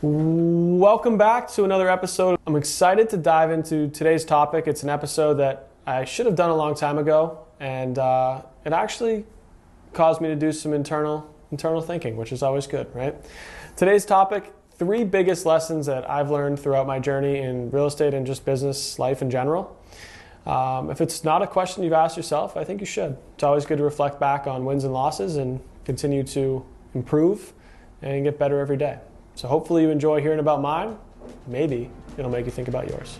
Welcome back to another episode. I'm excited to dive into today's topic. It's an episode that I should have done a long time ago, and it actually caused me to do some internal thinking, which is always good, right? Today's topic, 3 biggest lessons that I've learned throughout my journey in real estate and just business life in general. If it's not a question you've asked yourself, I think you should. It's always good to reflect back on wins and losses and continue to improve and get better every day. So hopefully you enjoy hearing about mine. Maybe it'll make you think about yours.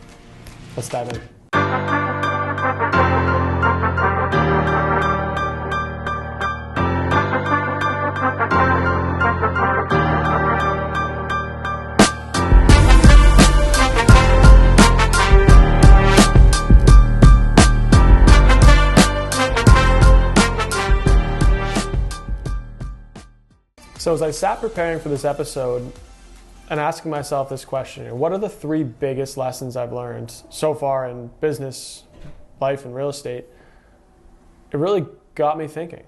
Let's dive in. So as I sat preparing for this episode and asking myself this question, what are the 3 biggest lessons I've learned so far in business, life, and real estate? It really got me thinking.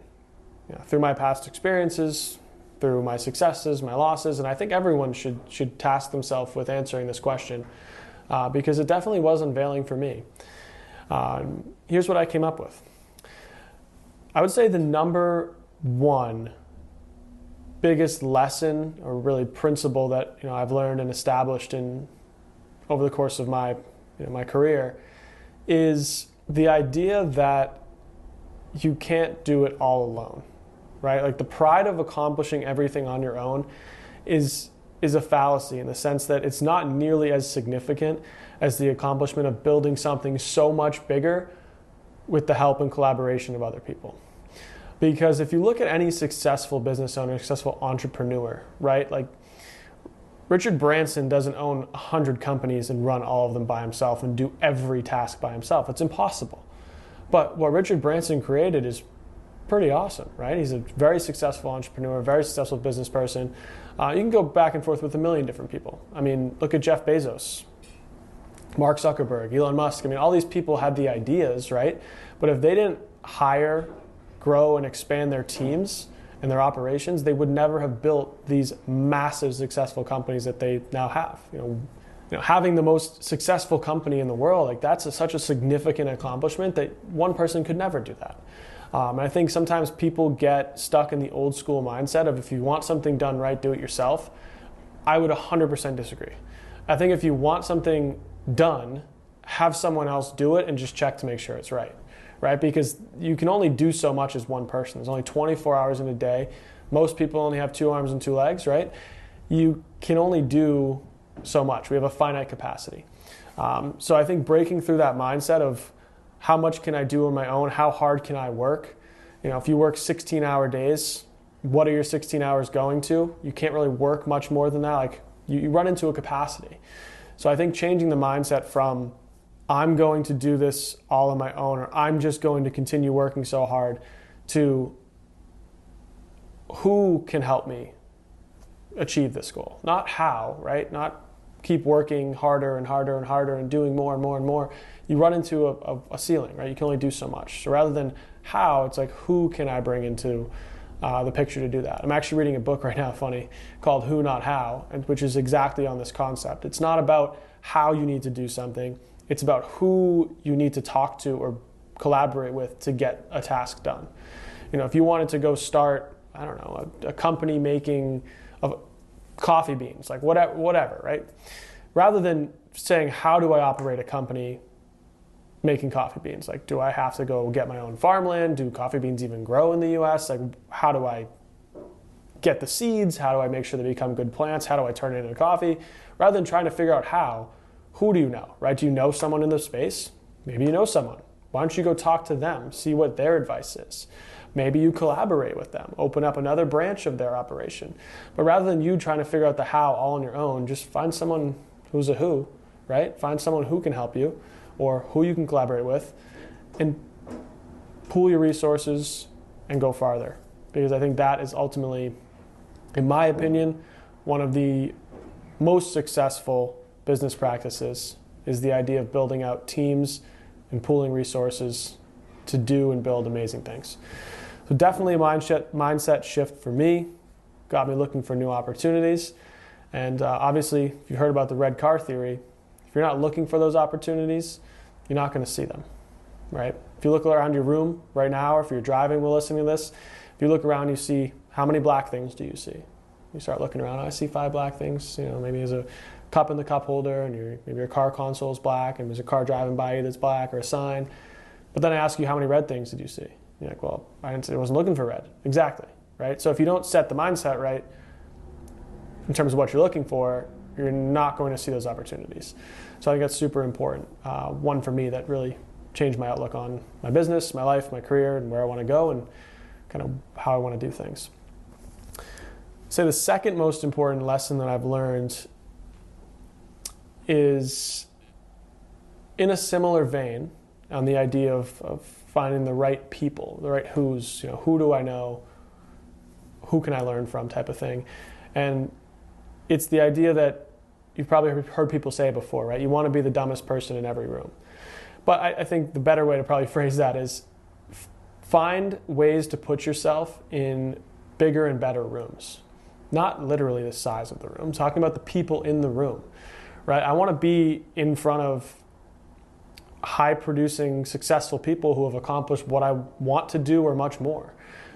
Through my past experiences, through my successes, my losses, and I think everyone should task themselves with answering this question because it definitely was unveiling for me. Here's what I came up with. I would say the number 1 biggest lesson or really principle that I've learned and established over the course of my my career is the idea that you can't do it all alone, right? Like the pride of accomplishing everything on your own is a fallacy in the sense that it's not nearly as significant as the accomplishment of building something so much bigger with the help and collaboration of other people. Because if you look at any successful business owner, successful entrepreneur, right? Like Richard Branson doesn't own 100 companies and run all of them by himself and do every task by himself. It's impossible. But what Richard Branson created is pretty awesome, right? He's a very successful entrepreneur, very successful business person. You can go back and forth with a million different people. I mean, look at Jeff Bezos, Mark Zuckerberg, Elon Musk. I mean, all these people had the ideas, right? But if they didn't hire, grow, and expand their teams and their operations, they would never have built these massive successful companies that they now have. Having the most successful company in the world, like that's such a significant accomplishment that one person could never do that. And I think sometimes people get stuck in the old school mindset of if you want something done right, do it yourself. I would 100% disagree. I think if you want something done, have someone else do it and just check to make sure it's right. Right? Because you can only do so much as one person. There's only 24 hours in a day. Most people only have 2 arms and 2 legs, right? You can only do so much. We have a finite capacity. So I think breaking through that mindset of how much can I do on my own? How hard can I work? If you work 16-hour days, what are your 16 hours going to? You can't really work much more than that. Like you run into a capacity. So I think changing the mindset from I'm going to do this all on my own, or I'm just going to continue working so hard, to who can help me achieve this goal? Not how, right? Not keep working harder and harder and harder and doing more and more and more. You run into a ceiling, right? You can only do so much. So rather than how, it's like who can I bring into the picture to do that? I'm actually reading a book right now, funny, called Who Not How, which is exactly on this concept. It's not about how you need to do something. It's about who you need to talk to or collaborate with to get a task done. If you wanted to go start, I don't know, a company making of coffee beans, like whatever, right? Rather than saying, how do I operate a company making coffee beans? Like, do I have to go get my own farmland? Do coffee beans even grow in the US? Like, how do I get the seeds? How do I make sure they become good plants? How do I turn it into coffee? Rather than trying to figure out how, who do you know, right? Do you know someone in the space? Maybe you know someone. Why don't you go talk to them, see what their advice is? Maybe you collaborate with them, open up another branch of their operation. But rather than you trying to figure out the how all on your own, just find someone who's a who, right? Find someone who can help you or who you can collaborate with and pool your resources and go farther. Because I think that is ultimately, in my opinion, one of the most successful business practices is the idea of building out teams and pooling resources to do and build amazing things. So definitely a mindset shift for me, got me looking for new opportunities. And obviously, if you heard about the red car theory, if you're not looking for those opportunities, you're not going to see them, right? If you look around your room right now, or if you're driving while listening to this, if you look around, you see, how many black things do you see? You start looking around, I see 5 black things. Maybe there's a cup in the cup holder, and maybe your car console is black, and there's a car driving by you that's black, or a sign. But then I ask you, how many red things did you see? You're like, well, I wasn't looking for red. Exactly, right? So if you don't set the mindset right in terms of what you're looking for, you're not going to see those opportunities. So I think that's super important. One for me that really changed my outlook on my business, my life, my career, and where I want to go, and kind of how I want to do things. So the second most important lesson that I've learned is in a similar vein on the idea of finding the right people, the right who's, who do I know, who can I learn from type of thing. And it's the idea that you've probably heard people say before, right? You want to be the dumbest person in every room. But I think the better way to probably phrase that is find ways to put yourself in bigger and better rooms. Not literally the size of the room. I'm talking about the people in the room, right? I want to be in front of high-producing, successful people who have accomplished what I want to do or much more,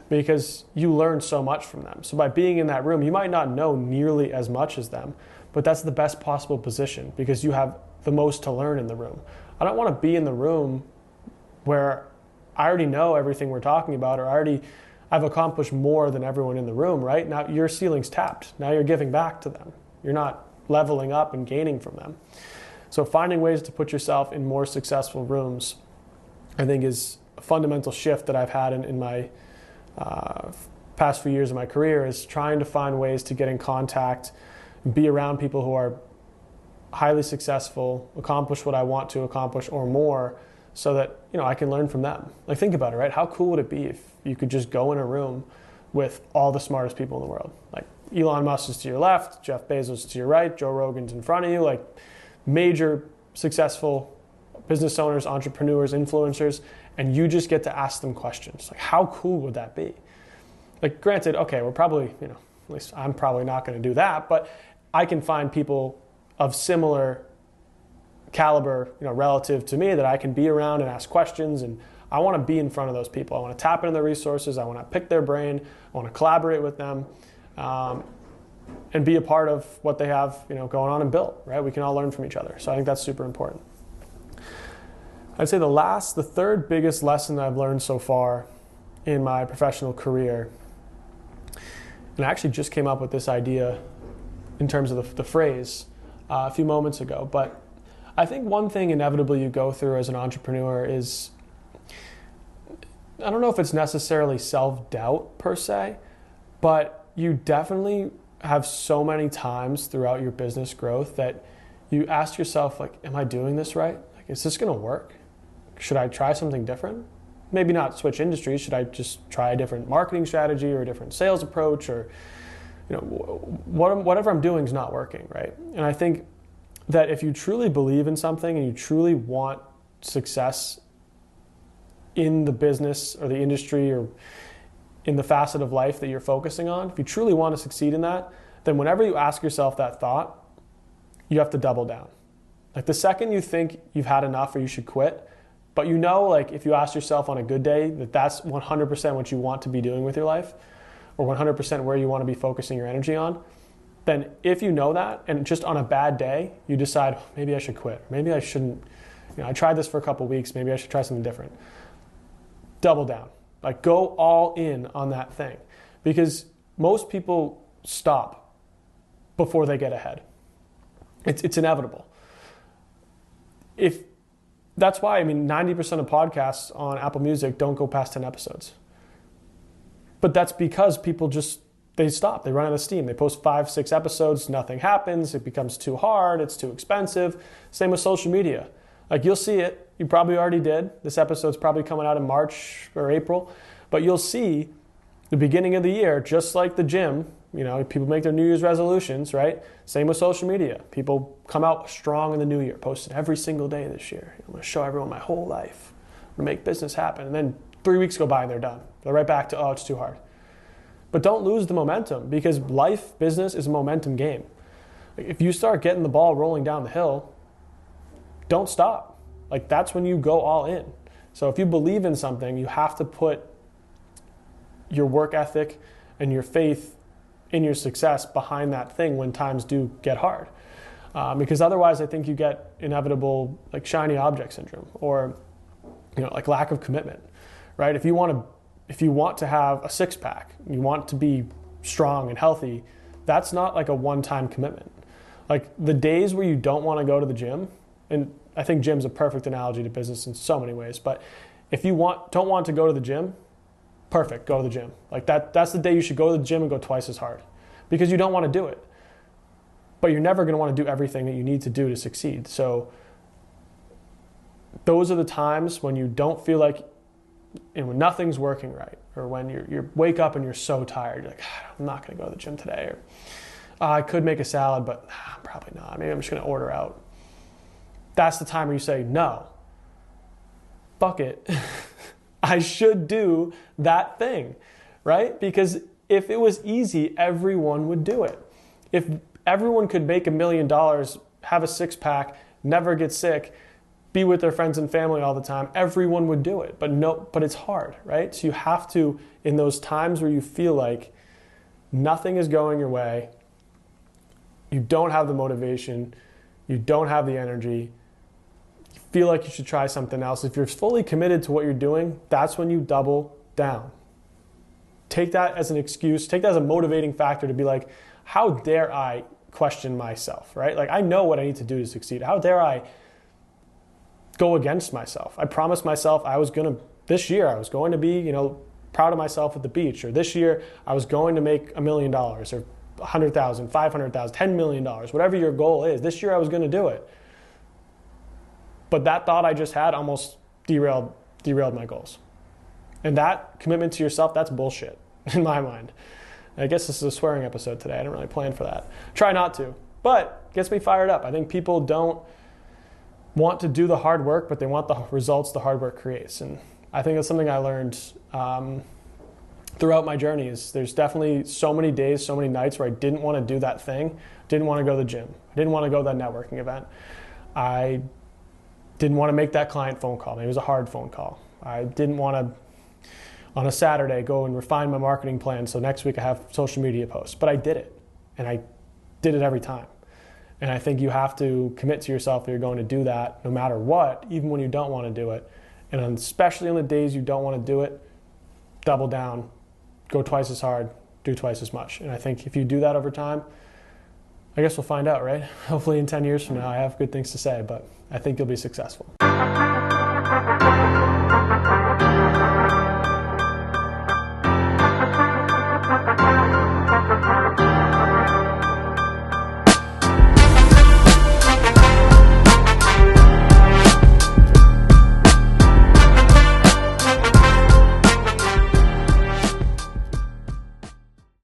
because you learn so much from them. So by being in that room, you might not know nearly as much as them, but that's the best possible position because you have the most to learn in the room. I don't want to be in the room where I already know everything we're talking about, or I've accomplished more than everyone in the room, right? Now your ceiling's tapped. Now you're giving back to them. You're not leveling up and gaining from them. So finding ways to put yourself in more successful rooms, I think, is a fundamental shift that I've had in my past few years of my career, is trying to find ways to get in contact, be around people who are highly successful, accomplish what I want to accomplish or more, so that I can learn from them. Like, think about it, right? How cool would it be if you could just go in a room with all the smartest people in the world? Like Elon Musk is to your left, Jeff Bezos to your right, Joe Rogan's in front of you, like major successful business owners, entrepreneurs, influencers, and you just get to ask them questions. Like, how cool would that be? Like, granted, okay, we're probably, at least I'm probably not going to do that, but I can find people of similar caliber, relative to me, that I can be around and ask questions. And I want to be in front of those people. I want to tap into their resources. I want to pick their brain. I want to collaborate with them, and be a part of what they have, going on and built, right? We can all learn from each other. So I think that's super important. I'd say the third biggest lesson that I've learned so far in my professional career, and I actually just came up with this idea in terms of the phrase a few moments ago, but I think one thing inevitably you go through as an entrepreneur is, I don't know if it's necessarily self-doubt per se, but you definitely have so many times throughout your business growth that you ask yourself, like, am I doing this right? Like, is this going to work? Should I try something different? Maybe not switch industries. Should I just try a different marketing strategy or a different sales approach, or whatever I'm doing is not working, right? And I think that if you truly believe in something and you truly want success in the business or the industry or in the facet of life that you're focusing on, if you truly want to succeed in that, then whenever you ask yourself that thought, you have to double down. Like, the second you think you've had enough or you should quit, but like, if you ask yourself on a good day that that's 100% what you want to be doing with your life, or 100% where you want to be focusing your energy on, then if you know that, and just on a bad day, you decide, maybe I should quit, maybe I shouldn't, I tried this for a couple of weeks, maybe I should try something different. Double down. Like, go all in on that thing. Because most people stop before they get ahead. It's inevitable. That's why, 90% of podcasts on Apple Music don't go past 10 episodes. But that's because people they stop. They run out of steam. They post 5-6 episodes, nothing happens. It becomes too hard. It's too expensive. Same with social media. Like, you'll see it. You probably already did. This episode's probably coming out in March or April. But you'll see the beginning of the year, just like the gym, people make their New Year's resolutions, right? Same with social media. People come out strong in the new year, posting every single day this year. I'm going to show everyone my whole life. I'm going to make business happen. And then 3 weeks go by and they're done. They're right back to, it's too hard. But don't lose the momentum, because business is a momentum game. Like, if you start getting the ball rolling down the hill, don't stop. Like, that's when you go all in. So if you believe in something, you have to put your work ethic and your faith in your success behind that thing when times do get hard. Because otherwise I think you get inevitable like shiny object syndrome, or like lack of commitment, right? If you want to have a six pack, you want to be strong and healthy, that's not like a one-time commitment. Like the days where you don't want to go to the gym, and I think gym's a perfect analogy to business in so many ways, but if you don't want to go to the gym, perfect, go to the gym. Like that's the day you should go to the gym and go twice as hard, because you don't want to do it. But you're never going to want to do everything that you need to do to succeed. So those are the times when you don't feel like, and when nothing's working right, or when you wake up and you're so tired, you're like, I'm not going to go to the gym today, or I could make a salad, but probably not. Maybe I'm just going to order out. That's the time where you say, no, fuck it. I should do that thing, right? Because if it was easy, everyone would do it. If everyone could make $1 million, have a six pack, never get sick, be with their friends and family all the time, everyone would do it. But it's hard, right? So you have to, in those times where you feel like nothing is going your way, you don't have the motivation, you don't have the energy, you feel like you should try something else. If you're fully committed to what you're doing, that's when you double down. Take that as an excuse, take that as a motivating factor to be like, how dare I question myself, right? Like, I know what I need to do to succeed. How dare I go against myself? I promised myself this year I was going to be, proud of myself at the beach, or this year I was going to make $1 million, or 100,000, 500,000, $10 million, whatever your goal is. This year I was going to do it. But that thought I just had almost derailed my goals. And that commitment to yourself, that's bullshit in my mind. I guess this is a swearing episode today. I didn't really plan for that. Try not to, but gets me fired up. I think people don't want to do the hard work, but they want the results the hard work creates. And I think that's something I learned throughout my journey. Is there's definitely so many days, so many nights where I didn't want to do that thing, didn't want to go to the gym, I didn't want to go to that networking event. I didn't want to make that client phone call. Maybe it was a hard phone call. I didn't want to, on a Saturday, go and refine my marketing plan so next week I have social media posts. But I did it, and I did it every time. And I think you have to commit to yourself that you're going to do that no matter what, even when you don't want to do it. And especially on the days you don't want to do it, double down, go twice as hard, do twice as much. And I think if you do that over time, I guess we'll find out, right? Hopefully in 10 years from now, I have good things to say, but I think you'll be successful.